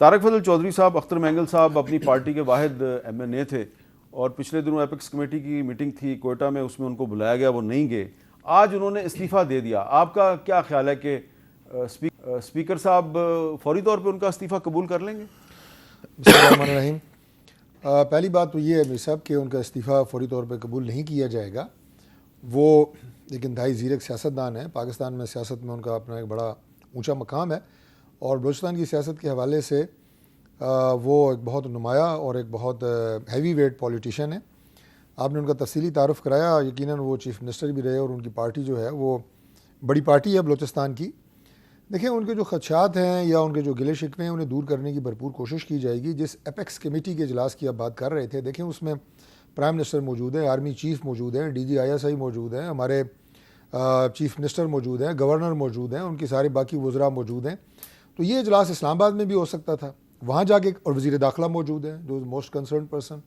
طارق فضل چودھری صاحب، اختر مینگل صاحب اپنی پارٹی کے واحد ایم این اے تھے اور پچھلے دنوں ایپکس کمیٹی کی میٹنگ تھی کوئٹہ میں، اس میں ان کو بلایا گیا، وہ نہیں گئے. آج انہوں نے استعفیٰ دے دیا. آپ کا کیا خیال ہے کہ اسپیکر صاحب فوری طور پہ ان کا استعفیٰ قبول کر لیں گے؟ بسم اللہ الرحمن الرحیم. پہلی بات تو یہ ہے میر صاحب کہ ان کا استعفیٰ فوری طور پہ قبول نہیں کیا جائے گا. وہ ایک انتہائی زیرک سیاستدان ہے. پاکستان میں سیاست میں ان کا اپنا ایک بڑا اونچا مقام ہے اور بلوچستان کی سیاست کے حوالے سے وہ ایک بہت نمایاں اور ایک بہت ہیوی ویٹ پولیٹیشین ہے. آپ نے ان کا تفصیلی تعارف کرایا. یقیناً وہ چیف منسٹر بھی رہے اور ان کی پارٹی جو ہے وہ بڑی پارٹی ہے بلوچستان کی. دیکھیں ان کے جو خدشات ہیں یا ان کے جو گلے شکوے ہیں انہیں دور کرنے کی بھرپور کوشش کی جائے گی. جس ایپیکس کمیٹی کے اجلاس کی آپ بات کر رہے تھے، دیکھیں اس میں پرائم منسٹر موجود ہیں، آرمی چیف موجود ہیں، ڈی جی ISI موجود ہیں، ہمارے چیف منسٹر موجود ہیں، گورنر موجود ہیں، ان کے سارے باقی وزراء موجود ہیں. تو یہ اجلاس اسلام آباد میں بھی ہو سکتا تھا، وہاں جا کے، اور وزیر داخلہ موجود ہیں جو موسٹ کنسرنڈ پرسن.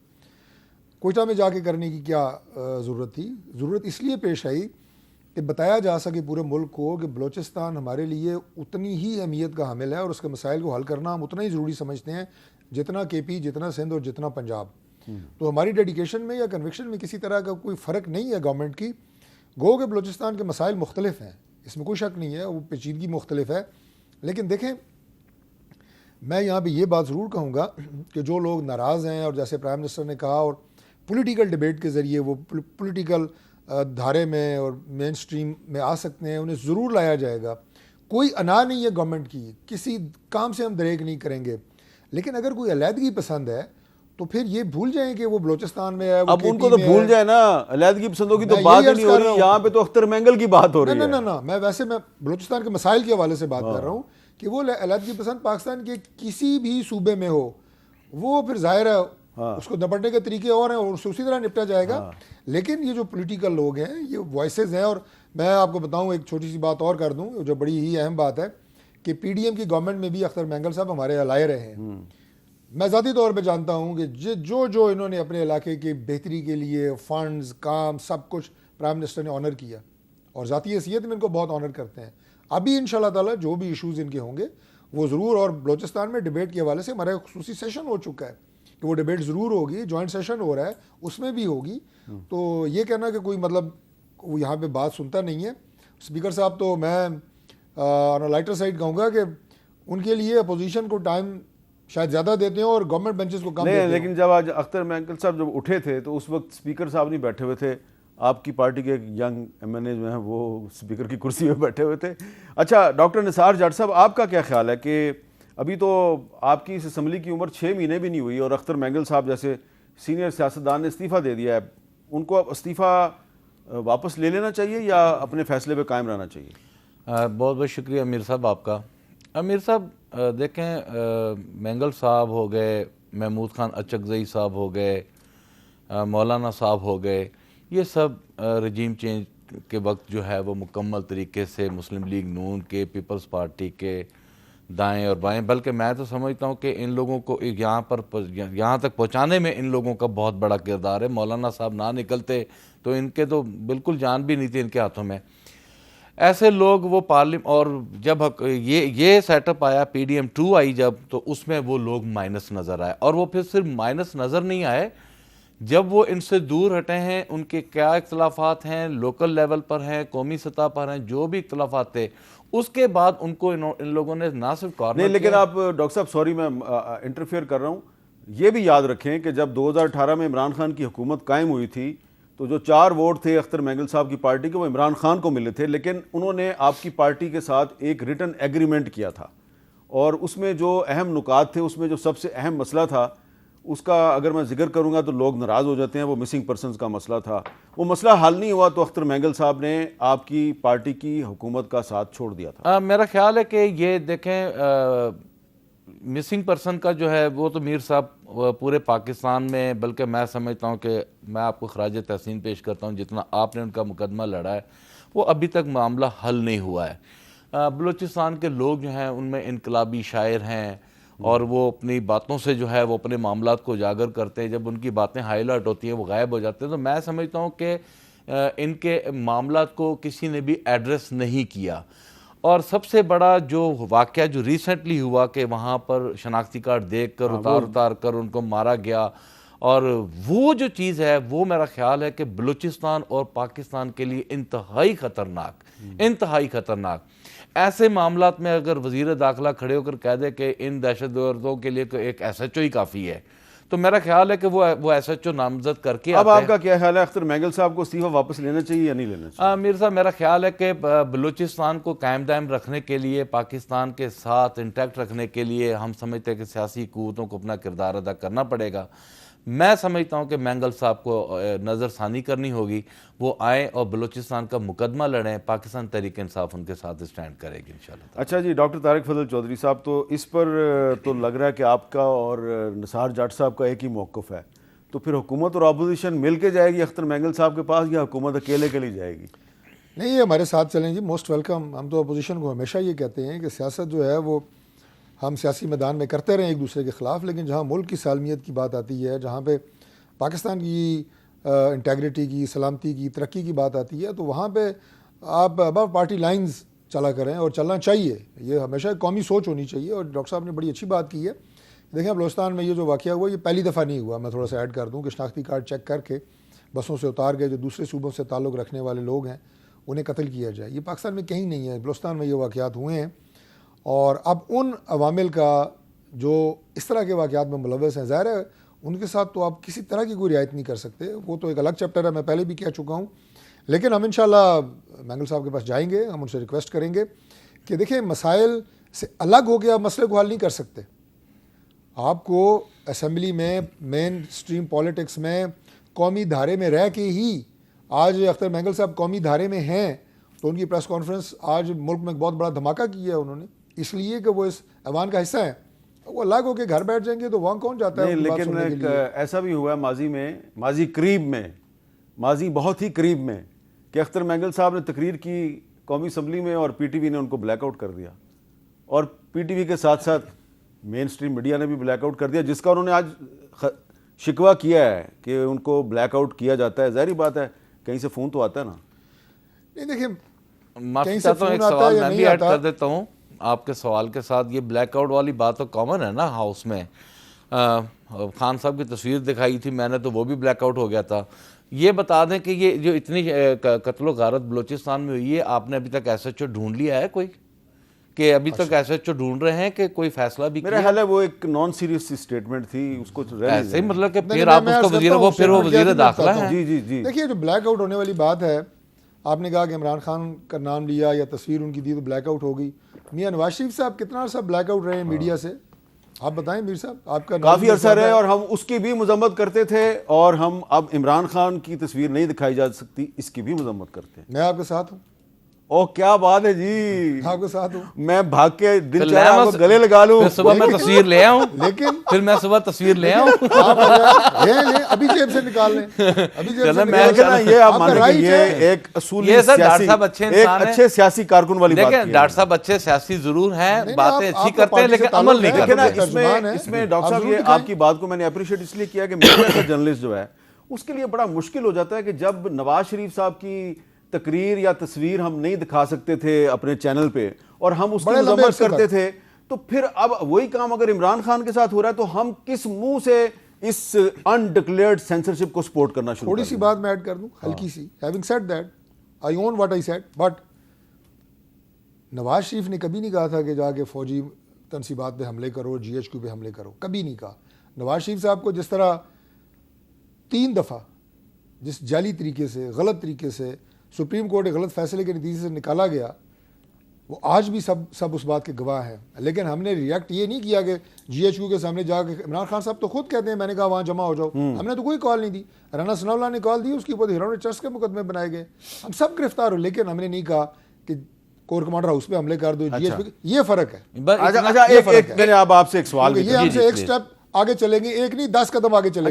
کوئٹہ میں جا کے کرنے کی کیا ضرورت تھی؟ ضرورت اس لیے پیش آئی کہ بتایا جا سکے پورے ملک کو کہ بلوچستان ہمارے لیے اتنی ہی اہمیت کا حامل ہے اور اس کے مسائل کو حل کرنا ہم اتنا ہی ضروری سمجھتے ہیں جتنا KP، جتنا سندھ اور جتنا پنجاب. تو ہماری ڈیڈیکیشن میں یا کنوکشن میں کسی طرح کا کوئی فرق نہیں ہے گورنمنٹ کی. گو کہ بلوچستان کے مسائل مختلف ہیں، اس میں کوئی شک نہیں ہے، وہ پیچیدگی مختلف ہے. لیکن دیکھیں میں یہاں پہ یہ بات ضرور کہوں گا کہ جو لوگ ناراض ہیں اور جیسے پرائم منسٹر نے کہا اور پولیٹیکل ڈیبیٹ کے ذریعے وہ پولیٹیکل دھارے میں اور مین سٹریم میں آ سکتے ہیں، انہیں ضرور لایا جائے گا. کوئی انا نہیں ہے گورنمنٹ کی، کسی کام سے ہم دریغ نہیں کریں گے. لیکن اگر کوئی علیحدگی پسند ہے تو پھر یہ بھول جائیں کہ وہ بلوچستان میں ہے. اب ان کو تو بھول جائے نا، علیحدگی پسندوں کی تو بات ہی نہیں ہو رہی یہاں پہ، تو اختر مینگل کی بات ہو رہی ہے. نہ میں بلوچستان کے مسائل کے حوالے سے بات کر رہا ہوں کہ وہ علیحدگی پسند پاکستان کے کسی بھی صوبے میں ہو، وہ پھر ظاہر ہے اس کو نپٹنے کے طریقے اور ہیں اور اسی طرح نپٹا جائے گا. لیکن یہ جو پولیٹیکل لوگ ہیں، یہ وائسز ہیں. اور میں آپ کو بتاؤں، ایک چھوٹی سی بات اور کر دوں جو بڑی ہی اہم بات ہے کہ PDM کی گورنمنٹ میں بھی اختر مینگل صاحب ہمارے الائے رہے ہیں. میں ذاتی طور پہ جانتا ہوں کہ جو انہوں نے اپنے علاقے کی بہتری کے لیے فنڈز، کام، سب کچھ پرائم منسٹر نے آنر کیا اور ذاتی حیثیت میں ان کو بہت آنر کرتے ہیں. ابھی انشاءاللہ تعالی جو بھی ایشوز ان کے ہوں گے وہ ضرور، اور بلوچستان میں ڈیبیٹ کے حوالے سے ہمارا خصوصی سیشن ہو چکا ہے کہ وہ ڈیبیٹ ضرور ہوگی، جوائنٹ سیشن ہو رہا ہے اس میں بھی ہوگی. تو یہ کہنا کہ کوئی مطلب وہ یہاں پہ بات سنتا نہیں ہے. اسپیکر صاحب تو میں آن لائٹر سائڈ کہوں گا کہ ان کے لیے اپوزیشن کو ٹائم شاید زیادہ دیتے ہیں اور گورنمنٹ بینچز کو کم دیتے ہیں. لیکن جب آج اختر مینگل صاحب جب اٹھے تھے تو اس وقت اسپیکر صاحب نہیں بیٹھے ہوئے تھے، آپ کی پارٹی کے ایک ینگ MNA جو ہیں وہ اسپیکر کی کرسی پہ بیٹھے ہوئے تھے. اچھا ڈاکٹر نثار جٹ صاحب، آپ کا کیا خیال ہے کہ ابھی تو آپ کی اس اسمبلی کی عمر 6 مہینے بھی نہیں ہوئی اور اختر مینگل صاحب جیسے سینئر سیاستدان نے استعفیٰ دے دیا ہے، ان کو اب استعفیٰ واپس لے لینا چاہیے یا اپنے فیصلے پہ قائم رہنا چاہیے؟ بہت بہت شکریہ امیر صاحب آپ کا. امیر صاحب دیکھیں، مینگل صاحب ہو گئے، محمود خان اچکزئی صاحب ہو گئے، مولانا صاحب ہو گئے، یہ سب رجیم چینج کے وقت جو ہے وہ مکمل طریقے سے مسلم لیگ نون کے، پیپلز پارٹی کے دائیں اور بائیں، بلکہ میں تو سمجھتا ہوں کہ ان لوگوں کو یہاں تک پہنچانے میں ان لوگوں کا بہت بڑا کردار ہے. مولانا صاحب نہ نکلتے تو ان کے تو بالکل جان بھی نہیں تھی ان کے ہاتھوں میں. ایسے لوگ وہ اور جب یہ سیٹ اپ آیا، PDM 2 آئی جب، تو اس میں وہ لوگ مائنس نظر آئے. اور وہ پھر صرف مائنس نظر نہیں آئے، جب وہ ان سے دور ہٹے ہیں، ان کے کیا اختلافات ہیں، لوکل لیول پر ہیں، قومی سطح پر ہیں، جو بھی اختلافات تھے، اس کے بعد ان کو ان لوگوں نے نہ صرف کارنر نہیں، لیکن آپ ڈاکٹر صاحب سوری میں انٹرفیئر کر رہا ہوں، یہ بھی یاد رکھیں کہ جب 2018 میں عمران خان کی حکومت قائم ہوئی تھی تو جو 4 ووٹ تھے اختر مینگل صاحب کی پارٹی کے وہ عمران خان کو ملے تھے، لیکن انہوں نے آپ کی پارٹی کے ساتھ ایک ریٹن ایگریمنٹ کیا تھا اور اس میں جو اہم نکات تھے، اس میں جو سب سے اہم مسئلہ تھا، اس کا اگر میں ذکر کروں گا تو لوگ ناراض ہو جاتے ہیں، وہ مسنگ پرسنز کا مسئلہ تھا. وہ مسئلہ حل نہیں ہوا تو اختر مینگل صاحب نے آپ کی پارٹی کی حکومت کا ساتھ چھوڑ دیا تھا. میرا خیال ہے کہ یہ دیکھیں، مسنگ پرسن کا جو ہے وہ تو میر صاحب پورے پاکستان میں، بلکہ میں سمجھتا ہوں کہ میں آپ کو خراج تحسین پیش کرتا ہوں، جتنا آپ نے ان کا مقدمہ لڑا ہے وہ ابھی تک معاملہ حل نہیں ہوا ہے. بلوچستان کے لوگ جو ہیں ان میں انقلابی شاعر ہیں اور وہ اپنی باتوں سے جو ہے وہ اپنے معاملات کو اجاگر کرتے ہیں. جب ان کی باتیں ہائی لائٹ ہوتی ہیں وہ غائب ہو جاتے ہیں. تو میں سمجھتا ہوں کہ ان کے معاملات کو کسی نے بھی ایڈریس نہیں کیا. اور سب سے بڑا جو واقعہ جو ریسنٹلی ہوا کہ وہاں پر شناختی کارڈ دیکھ کر اتار کر ان کو مارا گیا، اور وہ جو چیز ہے وہ میرا خیال ہے کہ بلوچستان اور پاکستان کے لیے انتہائی خطرناک ایسے معاملات میں اگر وزیر داخلہ کھڑے ہو کر کہہ دے کہ ان دہشت گردوں کے لیے ایک ایس ایچ او ہی کافی ہے، تو میرا خیال ہے کہ وہ ایس ایچ او نامزد کر کے اب آپ کا کیا خیال ہے اختر مینگل صاحب کو استعفیٰ واپس لینا چاہیے یا نہیں لینا چاہیے؟ میر صاحب میرا خیال ہے کہ بلوچستان کو قائم دائم رکھنے کے لیے، پاکستان کے ساتھ انٹیکٹ رکھنے کے لیے ہم سمجھتے ہیں کہ سیاسی قوتوں کو اپنا کردار ادا کرنا پڑے گا۔ میں سمجھتا ہوں کہ مینگل صاحب کو نظر ثانی کرنی ہوگی، وہ آئیں اور بلوچستان کا مقدمہ لڑیں، پاکستان تحریک انصاف ان کے ساتھ اسٹینڈ کرے گی انشاءاللہ۔ اچھا جی، ڈاکٹر طارق فضل چودھری صاحب، تو اس پر تو لگ رہا ہے کہ آپ کا اور نثار جٹ صاحب کا ایک ہی موقف ہے، تو پھر حکومت اور اپوزیشن مل کے جائے گی اختر مینگل صاحب کے پاس یا حکومت اکیلے کے لیے جائے گی؟ نہیں، یہ ہمارے ساتھ چلیں جی، موسٹ ویلکم۔ ہم تو اپوزیشن کو ہمیشہ یہ کہتے ہیں کہ سیاست جو ہے وہ ہم سیاسی میدان میں کرتے رہیں ایک دوسرے کے خلاف، لیکن جہاں ملک کی سالمیت کی بات آتی ہے، جہاں پہ پاکستان کی انٹیگریٹی کی، سلامتی کی، ترقی کی بات آتی ہے، تو وہاں پہ آپ ابو پارٹی لائنز چلا کریں، اور چلنا چاہیے۔ یہ ہمیشہ قومی سوچ ہونی چاہیے، اور ڈاکٹر صاحب نے بڑی اچھی بات کی ہے۔ دیکھیں بلوچستان میں یہ جو واقعہ ہوا، یہ پہلی دفعہ نہیں ہوا۔ میں تھوڑا سا ایڈ کر دوں کہ شناختی کارڈ چیک کر کے بسوں سے اتار کے جو دوسرے صوبوں سے تعلق رکھنے والے لوگ ہیں انہیں قتل کیا جائے، یہ پاکستان میں کہیں نہیں ہے، بلوچستان میں یہ واقعات ہوئے ہیں۔ اور اب ان عوامل کا جو اس طرح کے واقعات میں ملوث ہیں، ظاہر ہے ان کے ساتھ تو آپ کسی طرح کی کوئی رعایت نہیں کر سکتے، وہ تو ایک الگ چیپٹر ہے، میں پہلے بھی کہہ چکا ہوں۔ لیکن ہم انشاءاللہ مینگل صاحب کے پاس جائیں گے، ہم ان سے ریکویسٹ کریں گے کہ دیکھیں مسائل سے الگ ہو کے آپ مسئلے کو حل نہیں کر سکتے۔ آپ کو اسمبلی میں مین سٹریم پالیٹکس میں قومی دھارے میں رہ کے ہی، آج اختر مینگل صاحب قومی دھارے میں ہیں تو ان کی پریس کانفرنس آج ملک میں ایک بہت بڑا دھماکہ کیا ہے انہوں نے، اس لیے کہ وہ اس ایوان کا حصہ ہیں۔ وہ الگ ہو کے گھر بیٹھ جائیں گے تو وہاں کون جاتا ہے؟ لیکن ایسا بھی ہوا ہے ماضی بہت ہی قریب میں کہ اختر مینگل صاحب نے تقریر کی قومی اسمبلی میں اور پی ٹی وی نے ان کو بلیک آؤٹ کر دیا، اور پی ٹی وی کے ساتھ ساتھ مین سٹریم میڈیا نے بھی بلیک آؤٹ کر دیا، جس کا انہوں نے آج شکوہ کیا ہے کہ ان کو بلیک آؤٹ کیا جاتا ہے۔ ظاہری بات ہے کہیں سے فون تو آتا ہے نا۔ نہیں دیکھیں، معافی چاہتا ہوں، ایک سوال میں بھی ایڈ کر دیتا ہوں آپ کے سوال کے ساتھ۔ یہ بلیک آؤٹ والی بات تو کامن ہے نا ہاؤس میں، خان صاحب کی تصویر دکھائی تھی میں نے تو وہ بھی بلیک آؤٹ ہو گیا تھا۔ یہ بتا دیں کہ یہ جو اتنی قتل و غارت بلوچستان میں ہوئی ہے، آپ نے ابھی تک ایس ایچ او ڈھونڈ لیا ہے کوئی؟ کہ ابھی تک ایس ایچ او ڈھونڈ رہے ہیں کہ کوئی فیصلہ بھی میرا خیال ہے وہ ایک نان سیریس اسٹیٹمنٹ تھی، اس کو ایسے ہی مطلب کہ پھر آپ اس کو پھر وہ وزیر داخلہ ہیں۔ جی جی جی، دیکھیے جو بلیک آؤٹ ہونے والی بات ہے، آپ نے کہا کہ عمران خان کا نام لیا یا تصویر ان کی دی تو بلیک آؤٹ ہو گئی۔ میاں نواز شریف صاحب کتنا عرصہ بلیک آؤٹ رہے ہیں میڈیا سے؟ آپ بتائیں میر صاحب، آپ کا کافی عرصہ رہے، اور ہم اس کی بھی مذمت کرتے تھے، اور ہم اب عمران خان کی تصویر نہیں دکھائی جا سکتی اس کی بھی مذمت کرتے ہیں۔ میں آپ کے ساتھ ہوں۔ او کیا بات ہے جی، آپ کے ساتھ ہوں۔ میں بھاگ کے دل چاہا آپ کو گلے لگا لوں، پھر صبح میں تصویر لے آؤں، لیکن پھر میں صبح تصویر لے آؤں، آپ لیں ابھی جیب سے نکال لیں، ابھی جیب سے لیکن یہ آپ مانیں کہ یہ ایک اصولی یہ سر ڈاکٹر سیاسی، صاحب اچھے ایک انسان ہیں، اچھے سیاسی کارکن والی بات کی ہے۔ دیکھیں ڈاکٹر صاحب اچھے سیاسی ضرور ہیں، نہیں، باتیں آپ اچھی کا کرتے ہیں پارٹی سے لیکن عمل نہیں تعلق کرتے۔ لیکن ترجمان ہے، اس میں ڈاکٹر آپ صاحب ضرور یہ دکھائیں۔ آپ کی بات کو میں نے اپریشیٹ اس لیے کیا کہ میڈیا کا جرنلسٹ جو ہے اس کے لیے بڑا مشکل ہو جاتا ہے کہ جب نواز شریف صاحب کی تقریر یا تصویر ہم نہیں دکھا سکتے تھے اپنے چینل پہ اور ہم اس کی مذمت کرتے تھے، تو پھر اب وہی کام اگر عمران خان کے ساتھ ہو رہا ہے تو ہم کس منہ سے اس انڈکلیئرڈ سینسرشپ کو سپورٹ کرنا شروع تھوڑی سی بات میں ایڈ کر دوں ہلکی سی۔ Having said that I own what I said, but Nawaz Sharif نے کبھی نہیں کہا تھا کہ جا کے فوجی تنصیبات پہ حملے کرو، جی ایچ کیو پہ حملے کرو، کبھی نہیں کہا۔ نواز شریف صاحب کو جس طرح 3 دفعہ جس جعلی طریقے سے، غلط طریقے سے سپریم کورٹ کے غلط فیصلے کے نتیجے سے نکالا گیا، وہ آج بھی سب اس بات کے گواہ ہیں۔ لیکن ہم نے ریئیکٹ یہ نہیں کیا کہ جی ایچ کیو کے سامنے جا کے، عمران خان صاحب تو خود کہتے ہیں میں نے کہا وہاں جمع ہو جاؤ، ہم نے تو کوئی کال نہیں دی۔ رانا ثناء اللہ نے کال دی، اس کے اوپر ہیرون چرچ کے مقدمے بنائے گئے، ہم سب گرفتار ہو، لیکن ہم نے نہیں کہا کہ کور کمانڈر ہاؤس پہ حملے کر دو، جی ایچ پی۔ یہ فرق ہے۔ اچھا ایک میں نے آپ سے ایک سوال، یہ ہم سے ایک سٹیپ آگے چلیں گے، ایک نہیں 10 قدم آگے چلیں گے۔